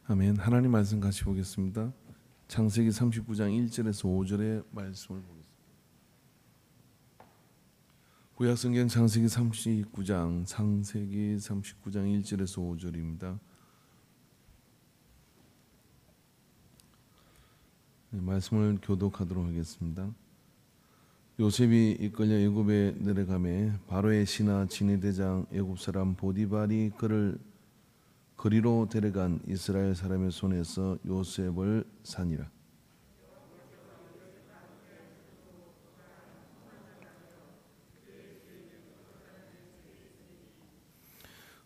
아멘. 하나님 말씀 같이 보겠습니다. 창세기 39장 1절에서 5절의 말씀을 보겠습니다. 구약성경 창세기 39장 1절에서 5절입니다. 말씀을 교독하도록 하겠습니다. 요셉이 이끌려 애굽에 내려가매 바로의 신하 진해대장 애굽 사람 보디발이 그를 거리로 데려간 이스라엘 사람의 손에서 요셉을 사니라.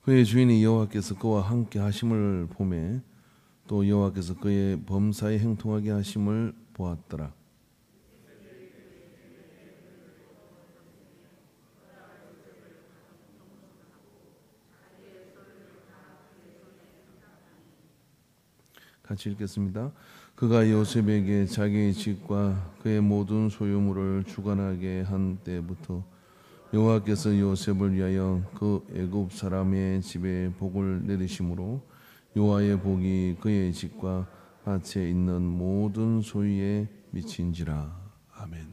그의 주인이 여호와께서 그와 함께 하심을 보매 또 여호와께서 그의 범사에 행통하게 하심을 보았더라. 같이 읽겠습니다. 그가 요셉에게 자기의 집과 그의 모든 소유물을 주관하게 한 때부터 여호와께서 요셉을 위하여 그 애굽 사람의 집에 복을 내리심으로 여호와의 복이 그의 집과 밭에 있는 모든 소유에 미친지라. 아멘.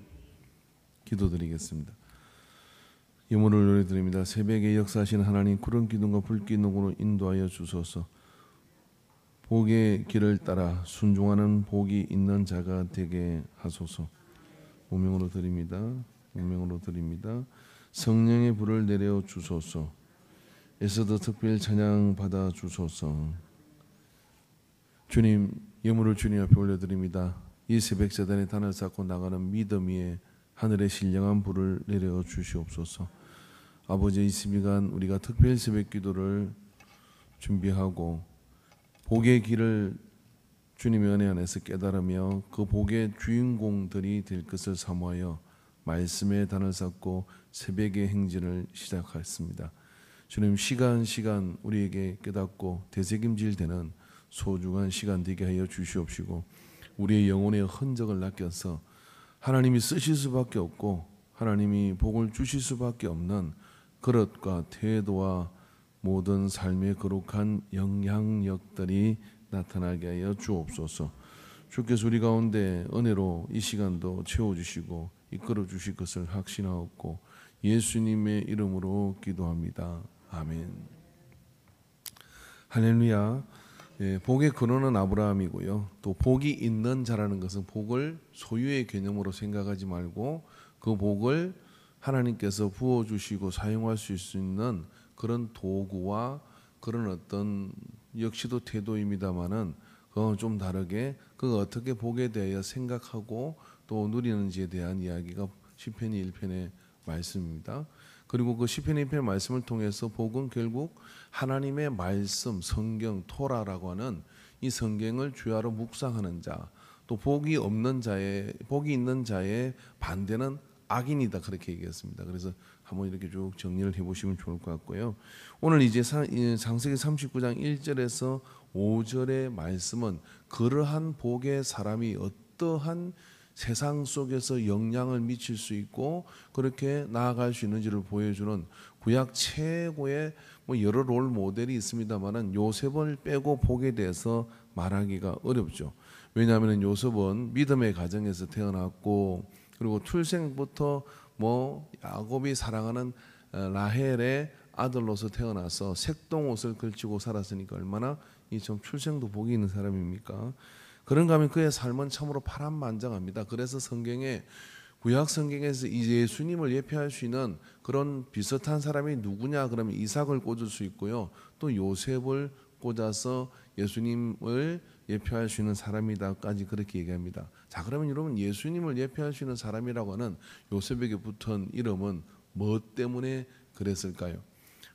기도드리겠습니다. 예물을 노래드립니다. 새벽에 역사하신 하나님, 구름 기둥과 불 기둥으로 인도하여 주소서. 복의 길을 따라 순종하는 복이 있는 자가 되게 하소서. 운명으로 드립니다. 운명으로 드립니다. 성령의 불을 내려 주소서. 에서도 특별 찬양 받아 주소서. 주님, 예물을 주님 앞에 올려드립니다. 이 새벽 재단에 단을 쌓고 나가는 믿음 위에 하늘의 신령한 불을 내려 주시옵소서. 아버지, 이 시간 우리가 특별 새벽 기도를 준비하고 복의 길을 주님의 은혜 안에서 깨달으며 그 복의 주인공들이 될 것을 사모하여 말씀의 단을 쌓고 새벽의 행진을 시작했습니다. 주님, 시간 우리에게 깨닫고 되새김질되는 소중한 시간 되게 하여 주시옵시고 우리의 영혼의 흔적을 낚여서 하나님이 쓰실 수밖에 없고 하나님이 복을 주실 수밖에 없는 그릇과 태도와 모든 삶의 거룩한 영향력들이 나타나게 하여 주옵소서. 주께서 우리 가운데 은혜로 이 시간도 채워주시고 이끌어 주실 것을 확신하옵고 예수님의 이름으로 기도합니다. 아멘. 할렐루야. 복의 근원은 아브라함이고요. 또 복이 있는 자라는 것은 복을 소유의 개념으로 생각하지 말고 그 복을 하나님께서 부어주시고 사용할 수 있는 그런 도구와 그런 어떤 역시도 태도입니다만은 그건 좀 다르게 그가 어떻게 복에 대하여 생각하고 또 누리는지에 대한 이야기가 시편 1편의 말씀입니다. 그리고 그 시편 1편의 말씀을 통해서 복은 결국 하나님의 말씀, 성경, 토라라고 하는 이 성경을 주야로 묵상하는 자, 또 복이 있는 자의 반대는 악인이다, 그렇게 얘기했습니다. 그래서 한번 이렇게 쭉 정리를 해보시면 좋을 것 같고요. 오늘 이제 창세기 39장 1절에서 5절의 말씀은 그러한 복의 사람이 어떠한 세상 속에서 영향을 미칠 수 있고 그렇게 나아갈 수 있는지를 보여주는 구약 최고의 여러 롤 모델이 있습니다만은 요셉을 빼고 복에 대해서 말하기가 어렵죠. 왜냐하면 요셉은 믿음의 가정에서 태어났고 그리고 출생부터 야곱이 사랑하는 라헬의 아들로서 태어나서 색동옷을 걸치고 살았으니까 얼마나 이 좀 출생도 복이 있는 사람입니까? 그런가 하면 그의 삶은 참으로 파란만장합니다. 그래서 구약 성경에서 예수님을 예표할 수 있는 그런 비슷한 사람이 누구냐 그러면 이삭을 꽂을 수 있고요. 또 요셉을 꽂아서 예수님을 예표할 수 있는 사람이다까지 그렇게 얘기합니다. 자, 그러면 여러분, 예수님을 예표할 수 있는 사람이라고 하는 요셉에게 붙은 이름은 뭐 때문에 그랬을까요?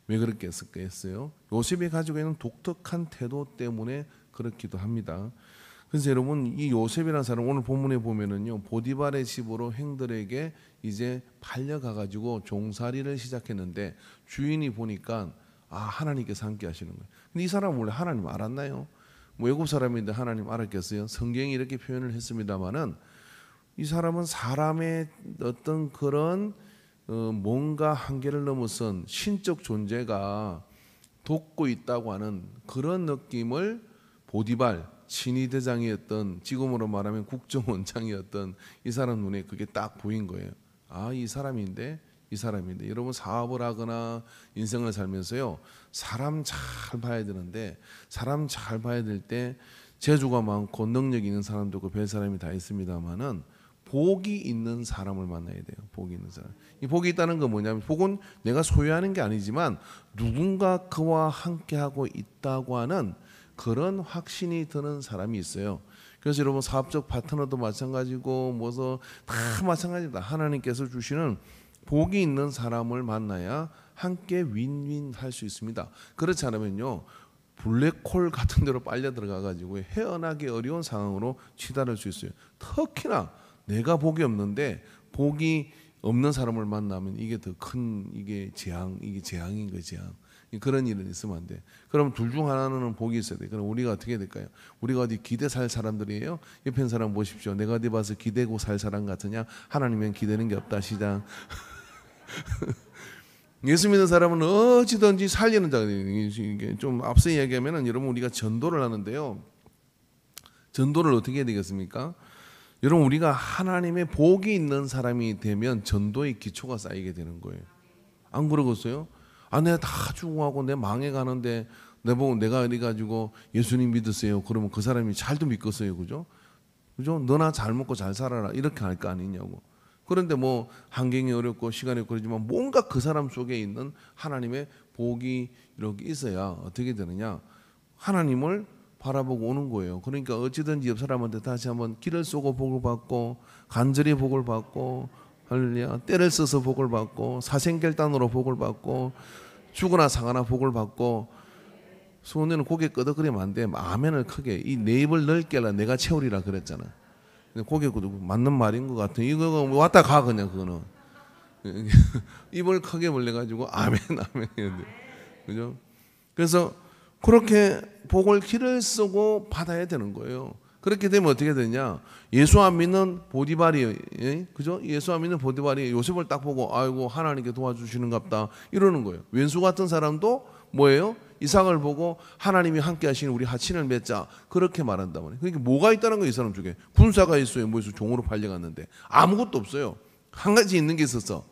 왜 그렇게 했을까요? 요셉이 가지고 있는 독특한 태도 때문에 그렇기도 합니다. 그래서 여러분, 이 요셉이라는 사람 오늘 본문에 보면은요, 보디발의 집으로 행들에게 이제 팔려가가지고 종살이를 시작했는데 주인이 보니까 하나님께서 함께 하시는 거예요. 근데 이 사람은 원래 하나님 알았나요? 외국 사람인데 하나님 알았겠어요? 성경이 이렇게 표현을 했습니다만은 이 사람은 사람의 어떤 그런 뭔가 한계를 넘어선 신적 존재가 돕고 있다고 하는 그런 느낌을 보디발 친위대장이었던, 지금으로 말하면 국정원장이었던 이 사람 눈에 그게 딱 보인 거예요. 아, 이 사람인데. 여러분 사업을 하거나 인생을 살면서요, 사람 잘 봐야 되는데, 사람 잘 봐야 될 때 재주가 많고 능력이 있는 사람도 있고 별 사람이 다 있습니다만은 복이 있는 사람을 만나야 돼요. 복이 있는 사람. 이 복이 있다는 건 뭐냐면, 복은 내가 소유하는 게 아니지만 누군가 그와 함께하고 있다고 하는 그런 확신이 드는 사람이 있어요. 그래서 여러분 사업적 파트너도 마찬가지고 뭐서 다 마찬가지다. 하나님께서 주시는 복이 있는 사람을 만나야 함께 윈윈 할 수 있습니다. 그렇지 않으면요, 블랙홀 같은 데로 빨려 들어가 가지고 헤어나기 어려운 상황으로 치달을 수 있어요. 특히나 내가 복이 없는데 복이 없는 사람을 만나면 이게 더 큰 이게 재앙인 거예요. 재앙. 그런 일은 있으면 안 돼. 그럼 둘 중 하나는 복이 있어야 돼. 그럼 우리가 어떻게 될까요? 우리가 어디 기대 살 사람들이에요? 옆에 있는 사람 보십시오. 내가 어디 봐서 기대고 살 사람 같으냐? 하나님은 기대는 게 없다. 시장. 예수 믿는 사람은 어찌든지 살리는 자. 이게 좀 앞서 이야기하면은 여러분 우리가 전도를 하는데요. 전도를 어떻게 해야 되겠습니까? 여러분 우리가 하나님의 복이 있는 사람이 되면 전도의 기초가 쌓이게 되는 거예요. 안 그러겠어요? 아, 내가 다 죽어가고 내 망해가는데 내가 이래 가지고 예수님 믿으세요. 그러면 그 사람이 잘도 믿겠어요, 그죠? 너나 잘 먹고 잘 살아라 이렇게 할 거 아니냐고. 그런데 뭐 환경이 어렵고 시간이 그러지만 뭔가 그 사람 속에 있는 하나님의 복이 이렇게 있어야 어떻게 되느냐? 하나님을 바라보고 오는 거예요. 그러니까 어찌든지 옆 사람한테 다시 한번 기를 쏘고 복을 받고, 간절히 복을 받고, 할렐루야, 때를 써서 복을 받고, 사생결단으로 복을 받고, 죽으나 사거나 복을 받고. 수원이는 고개 끄덕거리면 안 돼. 아멘을 크게, 이 내 입을 넓게 하라 내가 채우리라 그랬잖아. 고개 끄덕 맞는 말인 것 같아. 이거 왔다 가 그냥 그거는. 입을 크게 벌려가지고 아멘 해야 돼. 그죠? 그래서 그렇게 복을 기를 쓰고 받아야 되는 거예요. 그렇게 되면 어떻게 되냐? 예수 안 믿는 보디발이, 그죠? 예수 안 믿는 보디발이 요셉을 딱 보고 아이고 하나님께 도와주시는갑다 이러는 거예요. 왼수 같은 사람도 뭐예요? 이삭을 보고 하나님이 함께 하시는 우리 하친을 맺자 그렇게 말한단 말이에요. 그러니까 뭐가 있다는 거예요? 이 사람 중에 군사가 있어요. 뭐에서 종으로 팔려갔는데 아무것도 없어요. 한 가지 있는 게 있었어.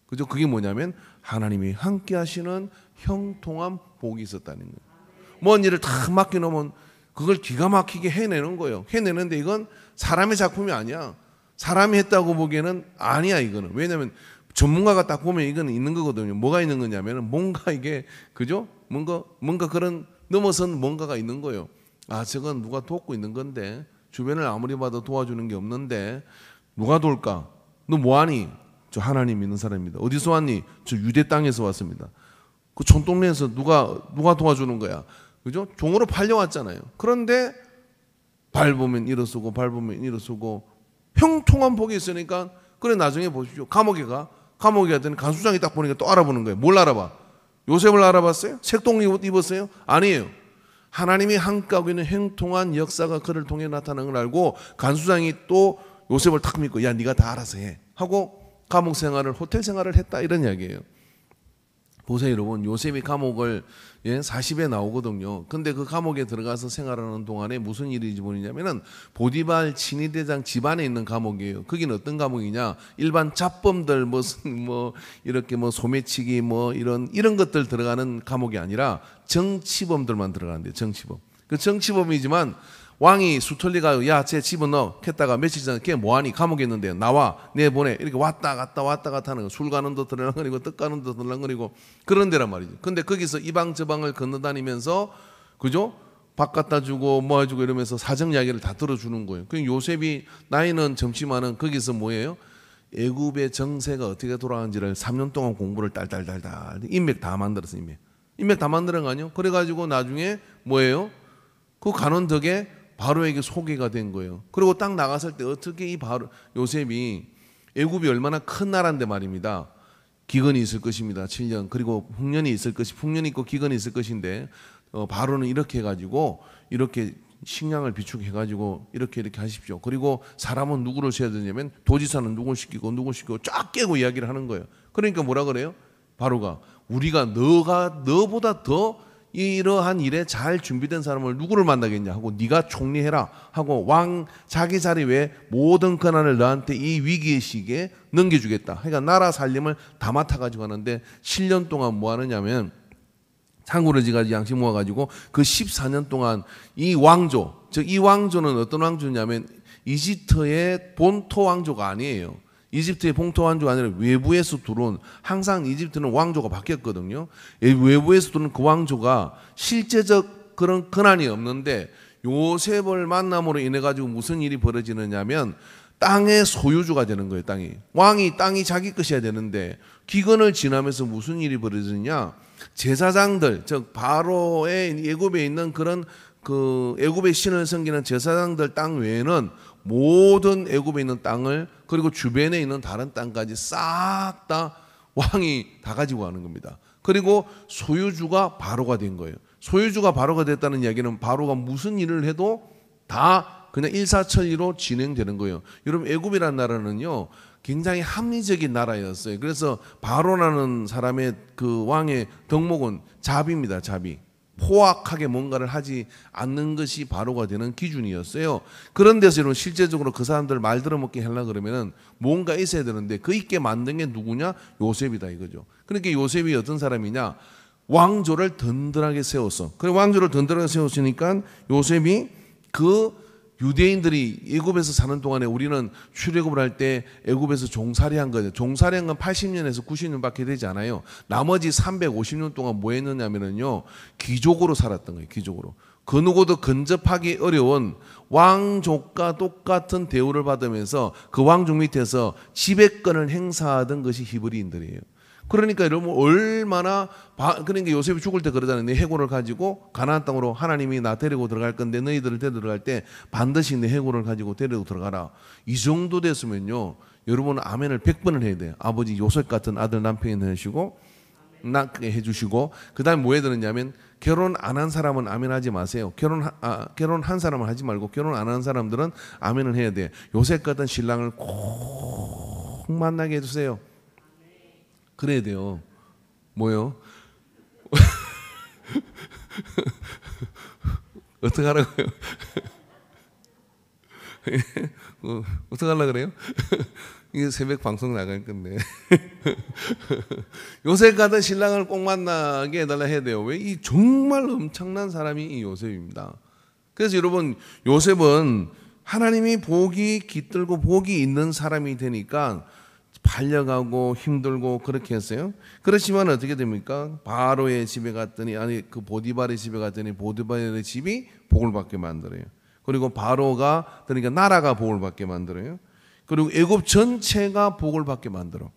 그죠? 그게 뭐냐면 하나님이 함께 하시는 형통한 복이 있었다는 거예요. 먼 일을 다 맡겨놓으면 그걸 기가 막히게 해내는 거예요. 해내는데 이건 사람의 작품이 아니야. 사람이 했다고 보기에는 아니야 이거는. 왜냐하면 전문가가 딱 보면 이거는 있는 거거든요. 뭐가 있는 거냐면은 뭔가 이게 그죠? 뭔가 그런 넘어선 뭔가가 있는 거예요. 아, 저건 누가 돕고 있는 건데 주변을 아무리 봐도 도와주는 게 없는데 누가 도울까? 너 뭐하니? 저 하나님 믿는 사람입니다. 어디서 왔니? 저 유대 땅에서 왔습니다. 그 촌동네에서 누가 도와주는 거야? 그죠? 종으로 팔려왔잖아요. 그런데 밟으면 일어서고 밟으면 일어서고 형통한 복이 있으니까 그래 나중에 보십시오. 감옥에 가더니 간수장이 딱 보니까 또 알아보는 거예요. 뭘 알아봐? 요셉을 알아봤어요? 색동 입었어요? 아니에요. 하나님이 함께하고 있는 형통한 역사가 그를 통해 나타나는 걸 알고 간수장이 또 요셉을 탁 믿고 야 네가 다 알아서 해 하고 감옥 생활을 호텔 생활을 했다 이런 이야기예요. 보세요 여러분, 요셉이 감옥을 40에 나오거든요. 근데 그 감옥에 들어가서 생활하는 동안에 무슨 일이 벌이냐면은 보디발 친위대장 집안에 있는 감옥이에요. 거기는 어떤 감옥이냐? 일반 잡범들 뭐 이렇게 뭐 소매치기 뭐 이런 것들 들어가는 감옥이 아니라 정치범들만 들어가는데요. 정치범. 그 정치범이지만 왕이 수털리가 야 쟤 집어넣어 했다가 며칠 전에 걔 뭐하니 감옥에 있는데요. 나와 내보내 이렇게 왔다 갔다 하는 거. 술 가는 데 들랑거리고 떡 가는 데 들랑거리고 그런 데란 말이죠. 근데 거기서 이방 저방을 건너다니면서 그죠? 밥 갖다 주고 뭐 해주고 이러면서 사정 이야기를 다 들어주는 거예요. 그 요셉이 나이는 젊지만은 거기서 뭐예요? 애굽의 정세가 어떻게 돌아가는지를 3년 동안 공부를 딸딸 인맥 다 만들었어. 인맥 다 만드는 거 아니에요? 그래가지고 나중에 뭐예요? 그 가는 덕에 바로에게 소개가 된 거예요. 그리고 딱 나갔을 때 어떻게 이 요셉이 애굽이 얼마나 큰 나라인데 말입니다. 기근이 있을 것입니다. 7년. 그리고 풍년이 있고 기근이 있을 것인데 바로는 이렇게 해가지고 이렇게 식량을 비축해가지고 이렇게 하십시오. 그리고 사람은 누구를 세야 되냐면 도지사는 누굴 시키고 쫙 깨고 이야기를 하는 거예요. 그러니까 뭐라 그래요? 바로가 우리가 너보다 더 이러한 일에 잘 준비된 사람을 누구를 만나겠냐 하고 네가 총리해라 하고 왕 자기 자리 외에 모든 권한을 너한테 이 위기의 시기에 넘겨주겠다. 그러니까 나라 살림을 다 맡아가지고 하는데 7년 동안 뭐 하느냐면 상구러지가 양식 모아가지고 그 14년 동안 이 왕조, 즉 이 왕조는 어떤 왕조냐면 이집트의 본토 왕조가 아니에요. 이집트의 본토 왕조가 아니라 외부에서 들어온, 항상 이집트는 왕조가 바뀌었거든요. 외부에서 들어온 그 왕조가 실제적 그런 권한이 없는데 요셉을 만남으로 인해 가지고 무슨 일이 벌어지느냐면 땅의 소유주가 되는 거예요. 땅이 자기 것이어야 되는데 기근을 지나면서 무슨 일이 벌어지느냐, 제사장들, 즉 바로의 애굽에 있는 그런 그 애굽의 신을 섬기는 제사장들 땅 외에는 모든 애굽에 있는 땅을, 그리고 주변에 있는 다른 땅까지 싹 다 왕이 다 가지고 가는 겁니다. 그리고 소유주가 바로가 된 거예요. 소유주가 바로가 됐다는 이야기는 바로가 무슨 일을 해도 다 그냥 일사천리로 진행되는 거예요. 여러분, 애굽이라는 나라는요 굉장히 합리적인 나라였어요. 그래서 바로라는 사람의 그 왕의 덕목은 자비입니다. 자비. 포악하게 뭔가를 하지 않는 것이 바로가 되는 기준이었어요. 그런 데서 여러분 실제적으로 그 사람들 말 들어먹게 하려고 그러면은 뭔가 있어야 되는데 그 있게 만든 게 누구냐? 요셉이다 이거죠. 그러니까 요셉이 어떤 사람이냐? 왕조를 든든하게 세웠어. 그래 왕조를 든든하게 세웠으니까 요셉이 그 유대인들이 애굽에서 사는 동안에 우리는 출애굽을 할 때 애굽에서 종살이한 거죠. 종살이한 건 80년에서 90년밖에 되지 않아요. 나머지 350년 동안 뭐 했느냐면요 귀족으로 살았던 거예요. 귀족으로. 그 누구도 근접하기 어려운 왕족과 똑같은 대우를 받으면서 그 왕족 밑에서 지배권을 행사하던 것이 히브리인들이에요. 그러니까 여러분 얼마나 그러니까 요셉이 죽을 때 그러잖아요. 내 해골을 가지고 가나안 땅으로 하나님이 나 데리고 들어갈 건데 너희들을 데리고 들어갈 때 반드시 내 해골을 가지고 데리고 들어가라. 이 정도 됐으면요 여러분 아멘을 100번을 해야 돼요. 아버지 요셉 같은 아들 남편이 해주시고 낳게 해주시고, 그 다음에 뭐 해야 되느냐면 결혼 안 한 사람은 아멘하지 마세요. 결혼한 사람은 하지 말고 결혼 안 한 사람들은 아멘을 해야 돼. 요셉 같은 신랑을 꼭 만나게 해주세요. 그래야 돼요. 뭐요? 어떻게 하라고요? 어떻게 하려고 그래요? 이게 새벽 방송 나갈 건데. 요셉 같은 신랑을 꼭 만나게 해달라 해야 돼요. 왜? 이 정말 엄청난 사람이 이 요셉입니다. 그래서 여러분 요셉은 하나님이 복이 깃들고 복이 있는 사람이 되니까 팔려가고 힘들고 그렇게 했어요. 그렇지만 어떻게 됩니까? 바로의 집에 갔더니, 아니 그 보디발의 집에 갔더니 보디발의 집이 복을 받게 만들어요. 그리고 바로가, 그러니까 나라가 복을 받게 만들어요. 그리고 애굽 전체가 복을 받게 만들어.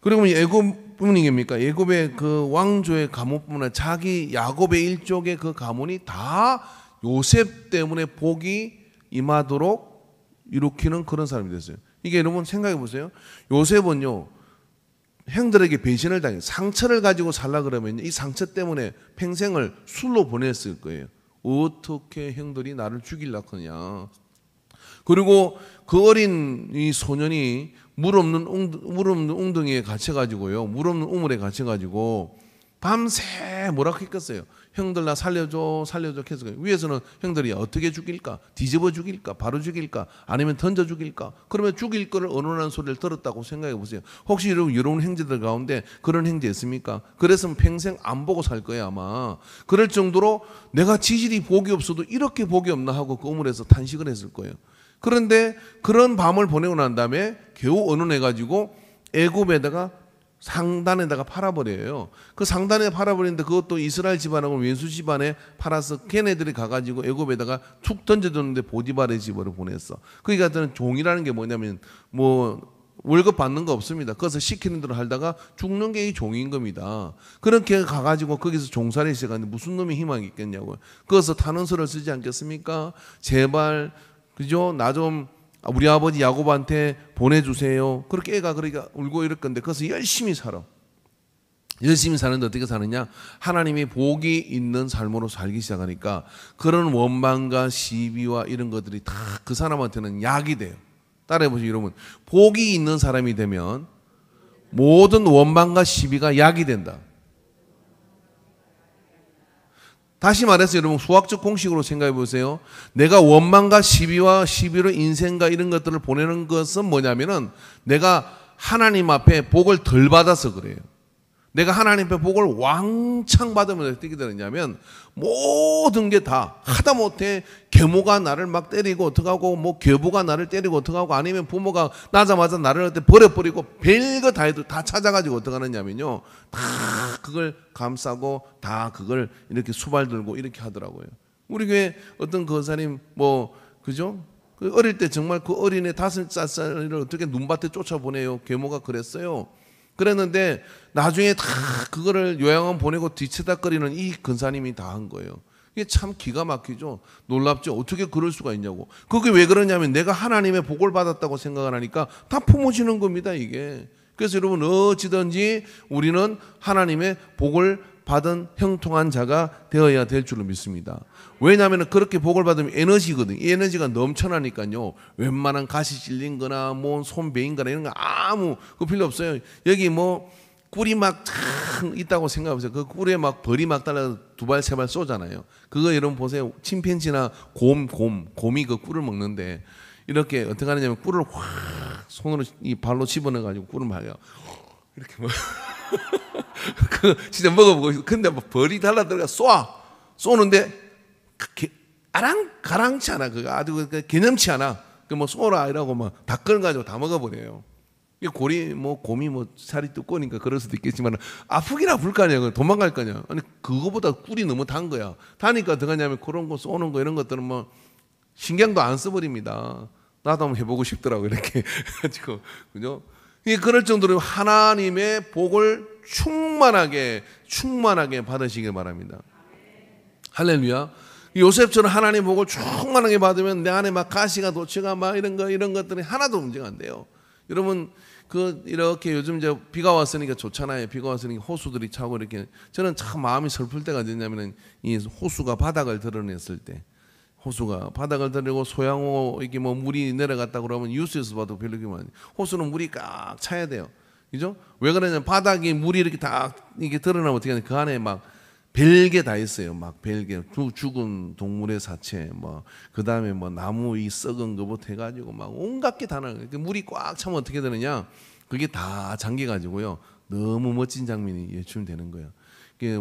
그리고 애굽뿐입니까? 애굽의 그 왕조의 가문뿐만 아니라 자기 야곱의 일족의 그 가문이 다 요셉 때문에 복이 임하도록 일으키는 그런 사람이 됐어요. 이게 여러분 생각해 보세요. 요셉은요 형들에게 배신을 당해 상처를 가지고 살라 그러면 이 상처 때문에 평생을 술로 보냈을 거예요. 어떻게 형들이 나를 죽이려고 하냐. 그리고 그 어린 이 소년이 물 없는 웅덩이에 갇혀가지고요, 물 없는 우물에 갇혀가지고 밤새 뭐라고 했겠어요. 형들 나 살려줘 살려줘 해서 위에서는 형들이 어떻게 죽일까, 뒤집어 죽일까, 바로 죽일까, 아니면 던져 죽일까. 그러면 죽일 거를 언론하는 소리를 들었다고 생각해 보세요. 혹시 여러분 형제들 가운데 그런 형제 있습니까? 그랬으면 평생 안 보고 살 거예요 아마. 그럴 정도로 내가 지질이 복이 없어도 이렇게 복이 없나 하고 그 우물에서 탄식을 했을 거예요. 그런데 그런 밤을 보내고 난 다음에 겨우 언론해가지고 애굽에다가 상단에다가 팔아버려요. 그 상단에 팔아버리는데 그것도 이스라엘 집안하고 왼수 집안에 팔아서 걔네들이 가가지고 애굽에다가 툭 던져줬는데 보디발의 집으로 보냈어. 그러니까 저는 종이라는 게 뭐냐면 뭐 월급 받는 거 없습니다. 그래서 시키는 대로 하다가 죽는 게 이 종인 겁니다. 그렇게 가가지고 거기서 종살이 시작하는데 무슨 놈이 희망이 있겠냐고요. 그래서 탄원서를 쓰지 않겠습니까? 제발 그죠? 나 좀 우리 아버지 야곱한테 보내주세요. 그렇게 애가 그러니까 울고 이럴 건데 그래서 열심히 살아. 열심히 사는데 어떻게 사느냐? 하나님이 복이 있는 삶으로 살기 시작하니까 그런 원망과 시비와 이런 것들이 다 그 사람한테는 약이 돼요. 따라해보시죠 여러분. 복이 있는 사람이 되면 모든 원망과 시비가 약이 된다. 다시 말해서 여러분 수학적 공식으로 생각해 보세요. 내가 원망과 시비와 시비로 인생과 이런 것들을 보내는 것은 뭐냐면은 내가 하나님 앞에 복을 덜 받아서 그래요. 내가 하나님 앞에 복을 왕창 받으면 어떻게 되느냐면 모든 게 다 하다못해 계모가 나를 막 때리고 어떡하고 뭐 교부가 나를 때리고 어떡하고 아니면 부모가 나자마자 나를 어때 버려버리고 별거 다 해도 다 찾아가지고 어떡하느냐면요 다 그걸 감싸고 다 그걸 이렇게 수발 들고 이렇게 하더라고요. 우리 교회 어떤 거사님 뭐 그죠? 그 어릴 때 정말 그 어린애 5살을 어떻게 눈밭에 쫓아보내요. 계모가 그랬어요. 그랬는데 나중에 다 그거를 요양원 보내고 뒤치다거리는 이 근사님이 다 한 거예요. 이게 참 기가 막히죠. 놀랍죠. 어떻게 그럴 수가 있냐고. 그게 왜 그러냐면 내가 하나님의 복을 받았다고 생각을 하니까 다 품어지는 겁니다. 이게. 그래서 여러분 어찌든지 우리는 하나님의 복을 받은 형통한 자가 되어야 될 줄로 믿습니다. 왜냐하면 그렇게 복을 받으면 에너지거든요. 이 에너지가 넘쳐나니까요. 웬만한 가시 찔린 거나 뭐 손 베인 거나 이런 거 아무 그 필요 없어요. 여기 뭐 꿀이 막 있다고 생각해보세요. 그 꿀에 막 벌이 막 달라서 2발 3발 쏘잖아요. 그거 여러분 보세요. 침팬지나 곰이 그 꿀을 먹는데 이렇게 어떻게 하느냐면 꿀을 확 손으로 이 발로 집어넣어가지고 꿀을 말이야. 이렇게 뭐 그 진짜 먹어보고 근데 뭐 벌이 달라들어가 쏘는데 가랑치 않아. 그거 아주 개념치 않아. 그 뭐 쏘라 이라고 막 다 끌어가지고 다 먹어버려요. 이 곰이 뭐 살이 두꺼우니까 그럴 수도 있겠지만 아프긴 아플 거 아니야. 도망갈 거 아니야. 아니 그거보다 꿀이 너무 단 거야. 다니까 어떻게 하냐면 그런 거 쏘는 거 이런 것들은 뭐 신경도 안 써버립니다. 나도 한번 해보고 싶더라고 이렇게 가지고 그죠? 그럴 정도로 하나님의 복을 충만하게 받으시길 바랍니다. 할렐루야. 요셉처럼 하나님의 복을 충만하게 받으면 내 안에 막 가시가 도치가 막 이런 것들이 하나도 문제가 안 돼요. 여러분 이렇게 요즘 이제 비가 왔으니까 좋잖아요. 비가 왔으니까 호수들이 차고 이렇게 저는 참 마음이 슬플 때가 있냐면은 이 호수가 바닥을 드러냈을 때. 호수가 바닥을 드리고 소양호 이게 뭐 물이 내려갔다 그러면 뉴스에서 봐도 별로 기만. 호수는 물이 꽉 차야 돼요. 그죠? 왜 그러냐면 바닥에 물이 이렇게 다 이게 드러나면 어떻게 하냐? 그 안에 막 별게 다 있어요. 막 별게 죽은 동물의 사체 뭐 그다음에 뭐 나무 이 썩은 거부터 해가지고 막 온갖 게 다 나요. 물이 꽉 차면 어떻게 되느냐? 그게 다 잠겨 가지고요. 너무 멋진 장면이 연출되는 거예요.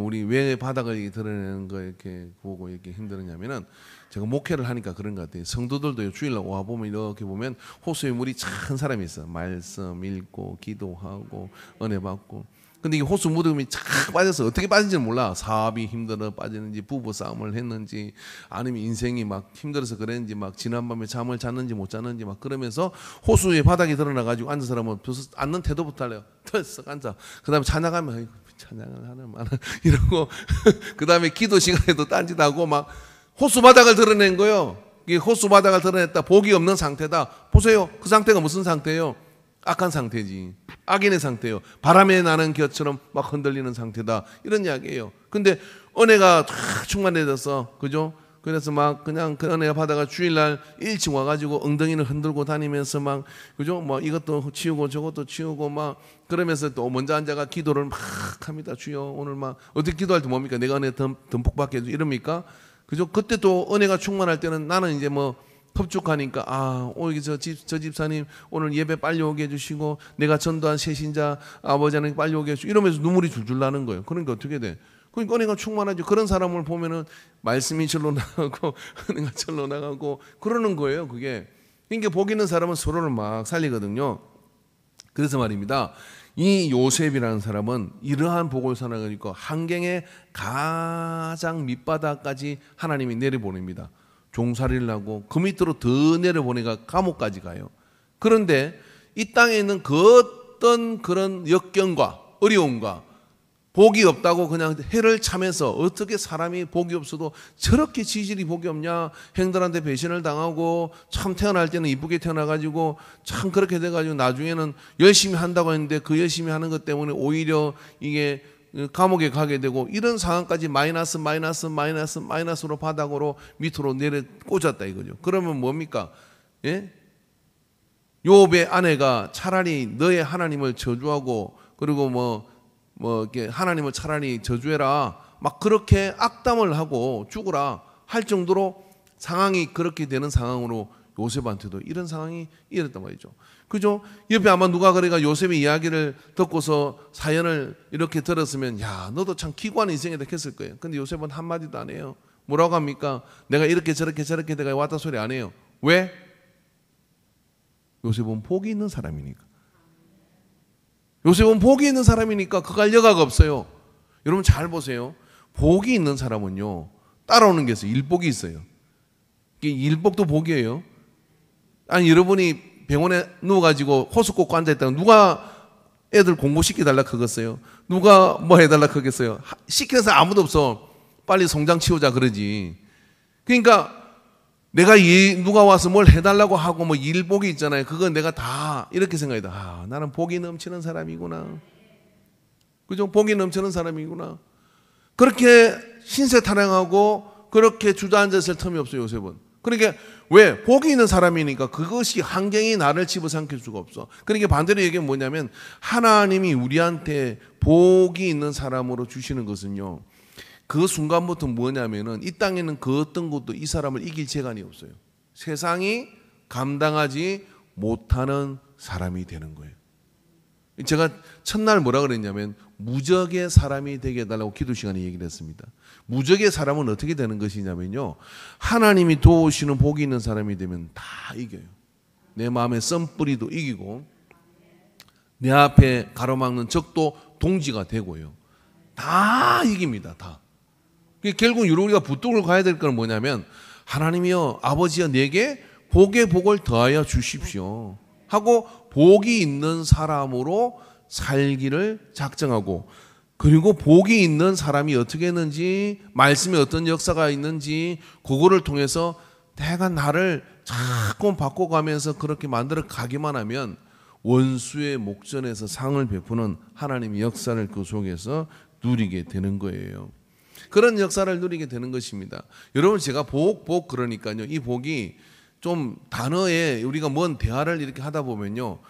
우리 왜 바닥을 드러내는 거 이렇게 보고 이렇게 힘드냐면은 제가 목회를 하니까 그런 것 같아요. 성도들도 주일날 와 보면 이렇게 보면 호수에 물이 찬 사람이 있어. 말씀 읽고 기도하고 은혜 받고. 근데 이 호수 무덤이 착 빠져서 어떻게 빠진지는 몰라. 사업이 힘들어 빠지는지 부부 싸움을 했는지 아니면 인생이 막 힘들어서 그랬는지 막 지난밤에 잠을 잤는지 못 잤는지 막 그러면서 호수에 바닥이 드러나 가지고 앉은 사람은 벌써 앉는 태도부터 할래요. 털썩 앉아. 그다음에 찬양하면 아이고 찬양을 하는 말 이러고 그다음에 기도 시간에도 딴짓하고 막 호수 바닥을 드러낸 거예요. 이 호수 바닥을 드러냈다. 복이 없는 상태다. 보세요. 그 상태가 무슨 상태예요? 악한 상태지. 악인의 상태예요. 바람에 나는 겨처럼 막 흔들리는 상태다. 이런 이야기예요. 근데 은혜가 충만해져서 그죠? 그래서 막 그냥 그 은혜가 받아가 주일날 일찍 와가지고 엉덩이를 흔들고 다니면서 막 그죠? 뭐 이것도 치우고 저것도 치우고 막 그러면서 또 먼저 앉아가 기도를 막 합니다. 주여 오늘 막 어떻게 기도할 때 뭡니까? 내가 은혜 듬뿍 받게 해줘 이럽니까? 그죠? 그때 또 은혜가 충만할 때는 나는 이제 뭐 흡족하니까 오늘 저 집사님 오늘 예배 빨리 오게 해주시고 내가 전도한 새신자 아버지 하나님 빨리 오게 해주시고 이러면서 눈물이 줄줄 나는 거예요. 그러니까 어떻게 돼? 그러니까 은혜가 충만하죠. 그런 사람을 보면은 말씀이 절로 나가고 은혜가 절로 나가고 그러는 거예요. 그게 그러니까 복 있는 사람은 서로를 막 살리거든요. 그래서 말입니다. 이 요셉이라는 사람은 이러한 복을 살아가니까 환경의 가장 밑바닥까지 하나님이 내려보냅니다. 종살이를 하고 그 밑으로 더 내려보내가 감옥까지 가요. 그런데 이 땅에 있는 그 어떤 그런 역경과 어려움과 복이 없다고 그냥 해를 참해서 어떻게 사람이 복이 없어도 저렇게 지질이 복이 없냐, 행들한테 배신을 당하고 참 태어날 때는 이쁘게 태어나가지고 참 그렇게 돼가지고 나중에는 열심히 한다고 했는데 그 열심히 하는 것 때문에 오히려 이게 감옥에 가게 되고 이런 상황까지 마이너스로 바닥으로 밑으로 내려 꽂았다 이거죠. 그러면 뭡니까? 예? 욥의 아내가 차라리 너의 하나님을 저주하고 그리고 뭐 이렇게 하나님을 차라리 저주해라. 막 그렇게 악담을 하고 죽으라 할 정도로 상황이 그렇게 되는 상황으로 요셉한테도 이런 상황이 일어났단 말이죠. 그죠? 옆에 아마 누가 그래가 요셉의 이야기를 듣고서 사연을 이렇게 들었으면 야 너도 참 기구한 인생이다 했을 거예요. 근데 요셉은 한마디도 안 해요. 뭐라고 합니까? 내가 이렇게 저렇게 내가 왔다 소리 안 해요. 왜? 요셉은 복이 있는 사람이니까. 요셉은 복이 있는 사람이니까 그거 할 여가가 없어요. 여러분 잘 보세요. 복이 있는 사람은요 따라오는 게 있어요. 일복이 있어요. 일복도 복이에요. 아니 여러분이 병원에 누워가지고 호수 꽂고 앉아있다가 누가 애들 공부시켜달라 그랬어요? 누가 뭐 해달라 그랬어요? 시키는 사람 아무도 없어. 빨리 송장 치우자 그러지. 그러니까 내가 누가 와서 뭘 해달라고 하고 뭐 일복이 있잖아요. 그건 내가 다 이렇게 생각해도 나는 복이 넘치는 사람이구나. 그죠? 복이 넘치는 사람이구나. 그렇게 신세타령하고 그렇게 주저앉았을 틈이 없어요. 요셉은. 그러니까 왜? 복이 있는 사람이니까 그것이 환경이 나를 집어삼킬 수가 없어. 그러니까 반대로 얘기하면 뭐냐면 하나님이 우리한테 복이 있는 사람으로 주시는 것은요 그 순간부터 뭐냐면은 이 땅에는 그 어떤 것도 이 사람을 이길 재간이 없어요. 세상이 감당하지 못하는 사람이 되는 거예요. 제가 첫날 뭐라 그랬냐면 무적의 사람이 되게 해달라고 기도 시간에 얘기를 했습니다. 무적의 사람은 어떻게 되는 것이냐면요 하나님이 도우시는 복이 있는 사람이 되면 다 이겨요. 내 마음의 썸뿌리도 이기고 내 앞에 가로막는 적도 동지가 되고요. 다 이깁니다. 다. 결국 우리가 붙들고 가야 될 건 뭐냐면 하나님이여 아버지여 내게 복의 복을 더하여 주십시오 하고 복이 있는 사람으로 살기를 작정하고 그리고 복이 있는 사람이 어떻게 했는지 말씀에 어떤 역사가 있는지 그거를 통해서 내가 나를 자꾸 바꿔가면서 그렇게 만들어 가기만 하면 원수의 목전에서 상을 베푸는 하나님의 역사를 그 속에서 누리게 되는 거예요. 그런 역사를 누리게 되는 것입니다. 여러분 제가 복 그러니까요. 이 복이 좀 단어에 우리가 뭔 대화를 이렇게 하다 보면요.